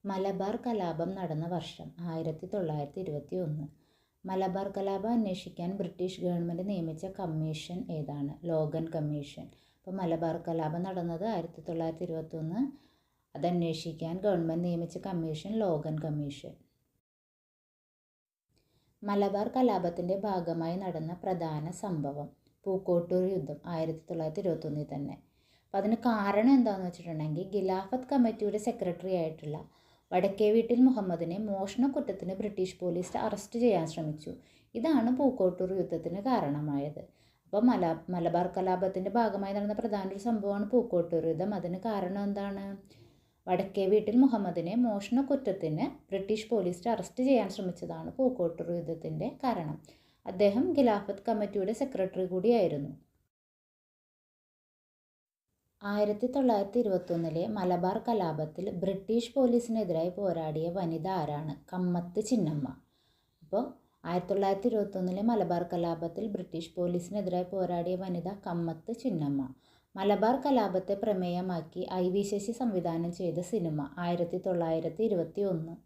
മലബാർ കലാപം നടന്ന വർഷം 1921. മലബാർ കലാപം അന്വേഷിക്കാൻ ബ്രിട്ടീഷ് ഗവൺമെൻറ് നിയമിച്ച കമ്മീഷൻ ഏതാണ്? Logan commission. അപ്പോൾ മലബാർ കലാപം നടന്നത് 1921. അതന്വേഷിക്കാൻ ഗവൺമെൻറ് നിയമിച്ച കമ്മീഷൻ ലോഗൻ കമ്മീഷൻ. മലബാർ കലാപത്തിൻ്റെ ഭാഗമായി നടന്ന പ്രധാന സംഭവം പൂക്കോട്ടൂർ യുദ്ധം 1921 തന്നെ. അപ്പോൾ അതിന് കാരണം എന്താണെന്ന് വെച്ചിട്ടുണ്ടെങ്കിൽ ഖിലാഫത്ത് കമ്മിറ്റിയുടെ സെക്രട്ടറി ആയിട്ടുള്ള വടക്കേവീട്ടിൽ മുഹമ്മദിനെ മോഷണക്കുറ്റത്തിന് ബ്രിട്ടീഷ് പോലീസ് അറസ്റ്റ് ചെയ്യാൻ ശ്രമിച്ചു. ഇതാണ് പൂക്കോട്ടൂർ യുദ്ധത്തിന് കാരണമായത്. അപ്പോൾ മലബാർ കലാപത്തിൻ്റെ ഭാഗമായി നടന്ന പ്രധാന ഒരു സംഭവമാണ് പൂക്കോട്ടൂർ യുദ്ധം. അതിന് കാരണം എന്താണ്? വടക്കേവീട്ടിൽ മുഹമ്മദിനെ മോഷണക്കുറ്റത്തിന് ബ്രിട്ടീഷ് പോലീസ് അറസ്റ്റ് ചെയ്യാൻ ശ്രമിച്ചതാണ് പൂക്കോട്ടൂർ യുദ്ധത്തിൻ്റെ കാരണം. അദ്ദേഹം ഖിലാഫത്ത് കമ്മിറ്റിയുടെ സെക്രട്ടറി കൂടിയായിരുന്നു. 1921 മലബാർ കലാപത്തിൽ ബ്രിട്ടീഷ് പോലീസിനെതിരായി പോരാടിയ വനിത ആരാണ്? കമ്മത്ത് ചിന്നമ്മ. അപ്പോൾ 1921 മലബാർ കലാപത്തിൽ ബ്രിട്ടീഷ് പോലീസിനെതിരായി പോരാടിയ വനിത കമ്മത്ത് ചിന്നമ്മ. മലബാർ കലാപത്തെ പ്രമേയമാക്കി IV ശശി സംവിധാനം ചെയ്ത സിനിമ 1921.